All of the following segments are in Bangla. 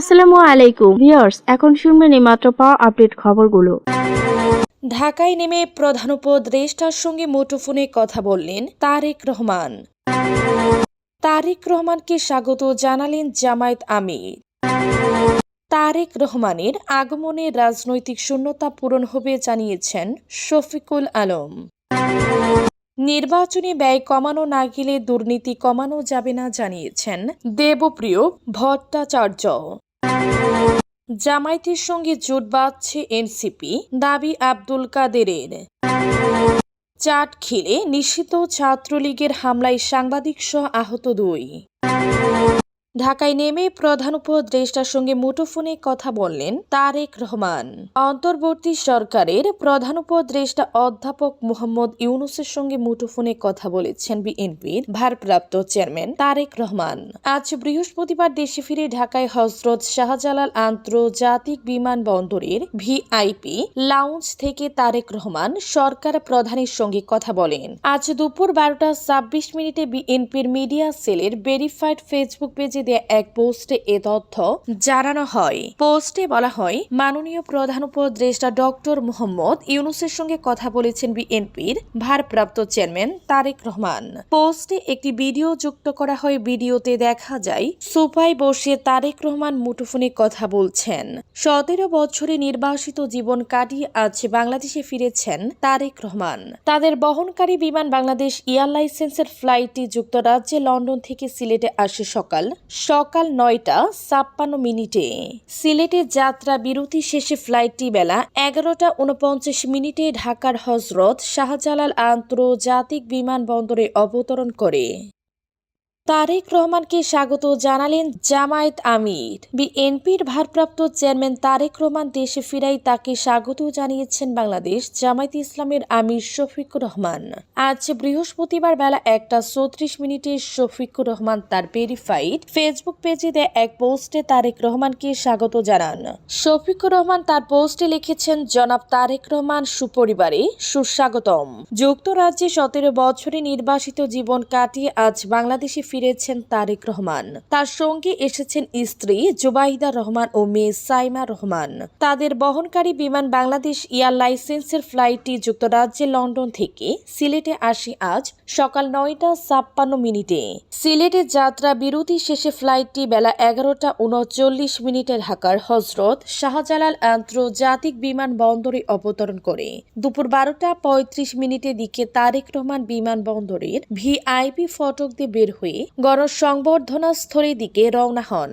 আসসালামু আলাইকুম ভিউয়ার্স, এখন শুনবেন এই মাত্র পাওয়া আপডেট খবরগুলো। ঢাকায় নেমে প্রধান উপদেষ্টার সঙ্গে মুঠোফোনে কথা বললেন তারেক রহমান। তারেক রহমানকে স্বাগত জানালেন জামায়াত আমির। তারেক রহমানের আগমনে রাজনৈতিক শূন্যতা পূরণ হবে জানিয়েছেন শফিকুল আলম। নির্বাচনী ব্যয় কমানো না গেলে দুর্নীতি কমানো যাবে না জানিয়েছেন দেবপ্রিয় ভট্টাচার্য। জামায়াতের সঙ্গে জোট বাঁধছে এনসিপি, দাবি আব্দুল কাদেরের। চাটখিলে নিষিদ্ধ ছাত্রলীগের হামলায় সাংবাদিকসহ আহত 2। ঢাকায় নেমে প্রধান উপদেষ্টার সঙ্গে মুঠোফোনে কথা বললেন তারেক রহমান। অন্তর্বর্তী সরকারের প্রধান উপদেষ্টা অধ্যাপক মোহাম্মদ ইউনূসের সঙ্গে মুঠোফোনে কথা বলেছেন বিএনপির ভারপ্রাপ্ত চেয়ারম্যান তারেক রহমান। আজ বৃহস্পতিবার দেশে ফিরে ঢাকায় হযরত শাহজালাল আন্তর্জাতিক বিমানবন্দরের ভিআইপি লাউঞ্জ থেকে তারেক রহমান সরকার প্রধানের সঙ্গে কথা বলেন। আজ দুপুর 12:26 বিএনপির মিডিয়া সেলের ভেরিফাইড ফেসবুক পেজে দেয়া এক পোস্টে এ তথ্য জানানো হয়। পোস্টে বলা হয়, মাননীয় প্রধান উপদেষ্টা ডক্টর মোহাম্মদ ইউনূসের সঙ্গে কথা বলেছেন বিএনপির ভারপ্রাপ্ত চেয়ারম্যান তারেক রহমান। পোস্টে একটি ভিডিও যুক্ত করা হয়। ভিডিওতে দেখা যায় সোফায় বসে তারেক রহমান মুঠোফোনে কথা বলছেন। 17 বছরে নির্বাসিত জীবন কাটিয়ে আজ বাংলাদেশে ফিরেছেন তারেক রহমান। তাদের বহনকারী বিমান বাংলাদেশ এয়ারলাইন্সের ফ্লাইটটি যুক্তরাজ্যে লন্ডন থেকে সিলেটে আসে সকাল 9:56 সিলেটে যাত্রা বিরতি শেষে ফ্লাইটটি বেলা 11:49 ঢাকার হযরত শাহজালাল আন্তর্জাতিক বিমানবন্দরে অবতরণ করে। তারেক রহমানকে স্বাগত জানালেন জামায়াত আমির। বিএনপির ভারপ্রাপ্ত চেয়ারম্যান তারেক রহমান দেশে ফিরাই তাকে স্বাগত জানিয়েছেন বাংলাদেশ জামায়াতে ইসলামের আমির শফিকুর রহমান। আজ বৃহস্পতিবার বেলা 1:34 শফিকুর রহমান তার ভেরিফাইড ফেসবুক পেজে দেয়া এক পোস্টে তারেক রহমানকে স্বাগত জানান। শফিকুর রহমান তার পোস্টে লিখেছেন, জনাব তারেক রহমান সুপরিবারে সুস্বাগতম। যুক্তরাজ্যে 17 বছরে নির্বাসিত জীবন কাটিয়ে আজ বাংলাদেশে ফিরেছেন তারেক রহমান। তার সঙ্গে এসেছেন স্ত্রী জুবাইদা রহমান ও মেয়ে সাইমা রহমান। তাদের বহনকারী বিমান বাংলাদেশ এয়ারলাইন্সের ফ্লাইটটি যুক্তরাজ্যে লন্ডন থেকে সিলেটে আসে আজ সকাল 9:56 সিলেটে যাত্রা বিরতি শেষে ফ্লাইটটি বেলা 11:39 ঢাকার হযরত শাহজালাল আন্তর্জাতিক বিমানবন্দরে অবতরণ করে। দুপুর 12:35 দিকে তারেক রহমান বিমানবন্দরের ভিআইপি ফটক দিয়ে বের হয়ে গণসংবর্ধনা স্থলের দিকে রওনা হন।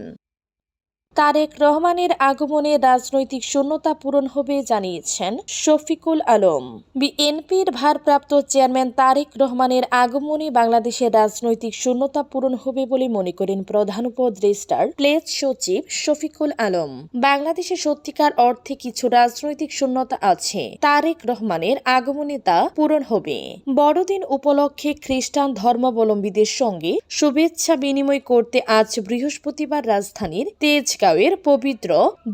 তারেক রহমানের আগমনে রাজনৈতিক শূন্যতা পূরণ হবে জানিয়েছেন শফিকুল আলম। বিএনপির ভারপ্রাপ্ত চেয়ারম্যান তারেক রহমানের আগমনে বাংলাদেশের রাজনৈতিক শূন্যতা পূরণ হবে বলে মনে করেন প্রধান উপদেষ্টার প্রেস সচিব শফিকুল আলম। বাংলাদেশে সত্যিকার অর্থে কিছু রাজনৈতিক শূন্যতা আছে। তারেক রহমানের আগমনে তা পূরণ হবে। বড়দিন উপলক্ষে খ্রিস্টান ধর্মাবলম্বীদের সঙ্গে শুভেচ্ছা বিনিময় করতে আজ বৃহস্পতিবার রাজধানীর তেজগাঁওয়ের পবিত্র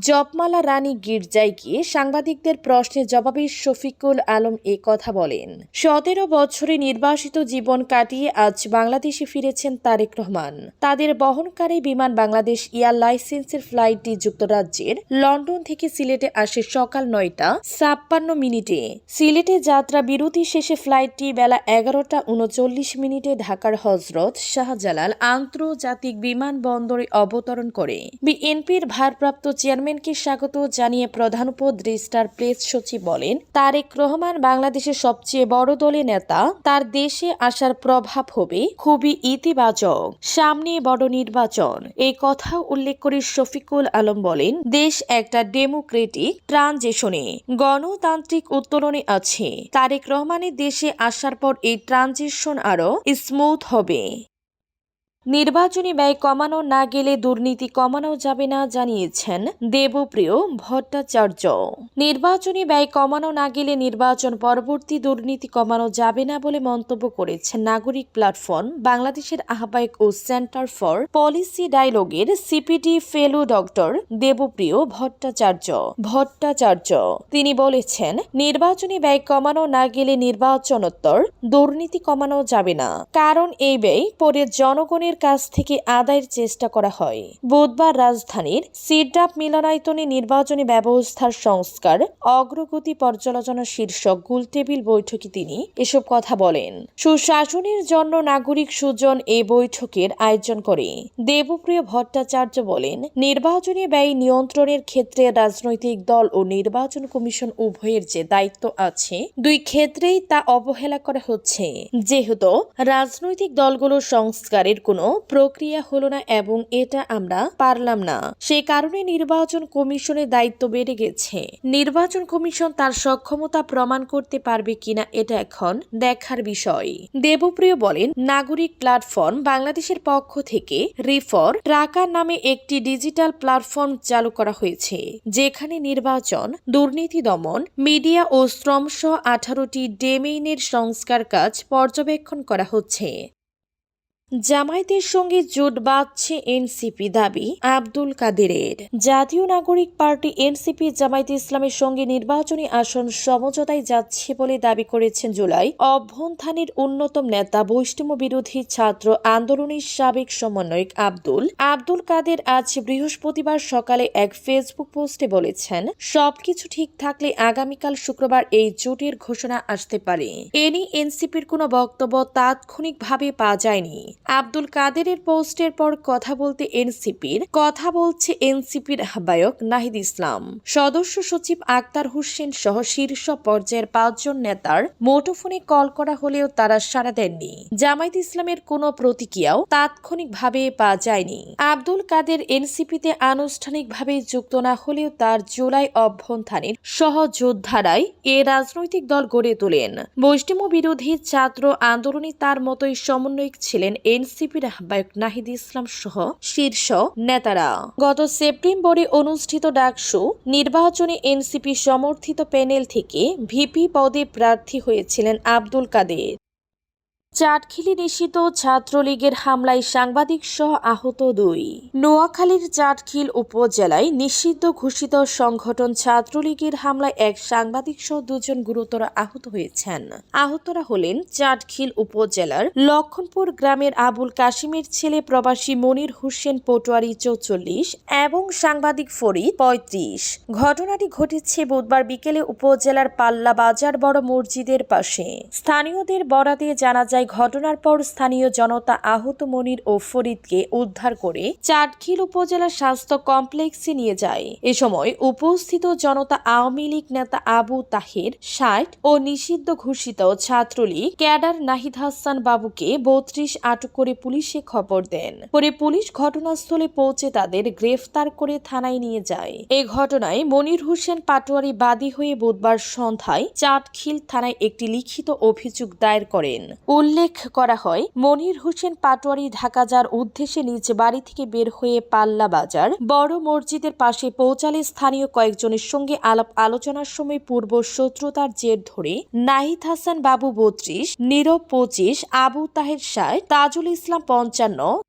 জপমালা রানী গির্জায় গিয়ে সাংবাদিকদের প্রশ্নের জবাবে শফিকুল আলম এ কথা বলেন। 17 বছরে নির্বাসিত জীবন কাটিয়ে আজ বাংলাদেশে ফিরেছেন তারেক রহমান। তাদের বহনকারী বিমান বাংলাদেশ এয়ারলাইন্সের ফ্লাইটটি যুক্তরাজ্যের লন্ডন থেকে সিলেটে আসে সকাল 9:56 সিলেটে যাত্রা বিরতি শেষে ফ্লাইটটি বেলা 11:39 ঢাকার হযরত শাহজালাল আন্তর্জাতিক বিমানবন্দরে অবতরণ করে। বিএনপির ভারপ্রাপ্ত চেয়ারম্যানকে স্বাগত জানিয়ে প্রধান উপদেষ্টার প্রেস সচিব বলেন, তারেক রহমান বাংলাদেশের সবচেয়ে বড় দলের নেতা। তার দেশে আসার প্রভাব হবে খুবই ইতিবাচক। সামনে বড় নির্বাচন, এই কথা উল্লেখ করে শফিকুল আলম বলেন, দেশ একটা ডেমোক্রেটিক ট্রানজিশনে, গণতান্ত্রিক উত্তরণে আছে। তারেক রহমানের দেশে আসার পর এই ট্রানজিশন আরো স্মুথ হবে। নির্বাচনী ব্যয় কমানো না গেলে দুর্নীতি কমানো যাবে না জানিয়েছেন দেবপ্রিয় ভট্টাচার্য। নির্বাচনী ব্যয় কমানো না গেলে নির্বাচন পরবর্তী দুর্নীতি কমানো যাবে না বলে মন্তব্য করেছেন নাগরিক প্ল্যাটফর্ম বাংলাদেশের আহ্বায়ক ও সেন্টার ফর পলিসি ডায়ালগের CPD fellow doctor Debapriya Bhattacharya. তিনি বলেছেন, নির্বাচনী ব্যয় কমানো না গেলে নির্বাচনোত্তর দুর্নীতি কমানো যাবে না। কারণ এই ব্যয় পরে জনগণের কমিশনের কাছ থেকে আদায়ের চেষ্টা করা হয়। বুধবার রাজধানীর সিডাপ মিলনায়তনে নির্বাচনী ব্যবস্থার সংস্কার অগ্রগতি পর্যালোচনা শীর্ষক গোলটেবিল বৈঠকে তিনি এসব কথা বলেন। সুশাসনের জন্য নাগরিক সুজন এই বৈঠকের আয়োজন করে। দেবপ্রিয় ভট্টাচার্য বলেন, নির্বাচনী ব্যয় নিয়ন্ত্রণের ক্ষেত্রে রাজনৈতিক দল ও নির্বাচন কমিশন উভয়ের যে দায়িত্ব আছে, দুই ক্ষেত্রেই তা অবহেলা করা হচ্ছে। যেহেতু রাজনৈতিক দলগুলোর সংস্কারের কোনো প্রক্রিয়া হলো না এবং এটা আমরা পারলাম না, সেই কারণে নির্বাচন কমিশনের দায়িত্ব বেড়ে গেছে। নির্বাচন কমিশন তার সক্ষমতা প্রমাণ করতে পারবে কিনা এটা এখন দেখার বিষয়। দেবপ্রিয় বলেন, নাগরিক প্ল্যাটফর্ম বাংলাদেশের পক্ষ থেকে রিফর ট্রাকার নামে একটি ডিজিটাল প্ল্যাটফর্ম চালু করা হয়েছে, যেখানে নির্বাচন, দুর্নীতি দমন, মিডিয়া ও শ্রম সহ 18টি ডোমেইনের সংস্কার কাজ পর্যবেক্ষণ করা হচ্ছে। জামায়াতের সঙ্গে জোট বাঁধছে এনসিপি, দাবি আব্দুল কাদেরের। জাতীয় নাগরিক পার্টি এনসিপি জামায়াতে ইসলামের সঙ্গে নির্বাচনী আসন সমঝোতায় যাচ্ছে বলে দাবি করেছেন জুলাই অভ্যুত্থানের অন্যতম নেতা বৈষম্য বিরোধী ছাত্র আন্দোলনের সাবেক সমন্বয়ক আব্দুল কাদের। আজ বৃহস্পতিবার সকালে এক ফেসবুক পোস্টে বলেছেন, সবকিছু ঠিক থাকলে আগামীকাল শুক্রবার এই জোটের ঘোষণা আসতে পারে। এ নিয়ে এনসিপির কোনো বক্তব্য তাৎক্ষণিকভাবে পাওয়া যায়নি। আব্দুল কাদেরের পোস্টের পর কথা বলছে এনসিপির আহ্বায়ক নাহিদ ইসলাম, সদস্য সচিব আক্তার হোসেন সহ শীর্ষ পর্যায়ের 5 জন নেতার মুঠোফোনে কল করা হলেও তারা সাড়া দেননি। জামায়াত ইসলামের কোনো প্রতিক্রিয়াও তাৎক্ষণিকভাবে পাওয়া যায়নি। আব্দুল কাদের এনসিপিতে আনুষ্ঠানিকভাবে যুক্ত না হলেও তার জুলাই অভ্যুত্থানের সহযোদ্ধারাই এ রাজনৈতিক দল গড়ে তোলেন। বৈষম্য বিরোধী ছাত্র আন্দোলনে তার মতোই সমন্বয়ক ছিলেন এনসিপির আহ্বায়ক নাহিদ ইসলাম সহ শীর্ষ নেতারা। গত সেপ্টেম্বরে অনুষ্ঠিত ডাকসু নির্বাচনে এনসিপি সমর্থিত প্যানেল থেকে ভিপি পদে প্রার্থী হয়েছিলেন আব্দুল কাদের। চাটখিলি নিষিদ্ধ ছাত্রলীগের হামলায় সাংবাদিক সহ আহত 2। নোয়াখালীর চাটখিল উপজেলায় নিষিদ্ধ ঘোষিত সংগঠন ছাত্রলীগের হামলায় এক সাংবাদিক সহ 2 জন গুরুতর আহত হয়েছেন। আহতরা হলেন চাটখিল উপজেলার লক্ষণপুর গ্রামের আবুল কাশিমের ছেলে প্রবাসী মনির হোসেন পটোয়ারি 44 এবং সাংবাদিক ফরিদ 35। ঘটনাটি ঘটেছে বুধবার বিকেলে উপজেলার পাল্লা বাজার বড় মসজিদের পাশে। স্থানীয়দের বরাতে জানা যায়, ঘটনার পর স্থানীয় জনতা আহত মনির ও ফরিদকে উদ্ধার করে চাটখিল উপজেলা স্বাস্থ্য কমপ্লেক্সে নিয়ে যায়। এ সময় উপস্থিত জনতা আওয়ামী লীগ নেতা আবু তাহের 60 ও নিষিদ্ধ ঘোষিত ছাত্রলীগ ক্যাডার নাহিদ হাসান বাবুকে 32 আটক করে পুলিশে খবর দেন। পরে পুলিশ ঘটনাস্থলে পৌঁছে তাদের গ্রেফতার করে থানায় নিয়ে যায়। এই ঘটনায় মনির হোসেন পাটোয়ারি বাদী হয়ে বুধবার সন্ধ্যায় চাটখিল থানায় একটি লিখিত অভিযোগ দায়ের করেন। উল্লেখ করা হয়, মনির হোসেন পাটোয়ারি ঢাকা যাওয়ার উদ্দেশ্যে নিজ বাড়ি থেকে বের হয়ে পাল্লা বাজার বড় মসজিদের পাশে পৌঁছালে স্থানীয় কয়েকজনের সঙ্গে আলাপ আলোচনার সময় পূর্ব শত্রুতার জের ধরে নাহিদ হাসান বাবু 32, নীরব 25, আবু তাহের 60, তাজুল ইসলাম 55,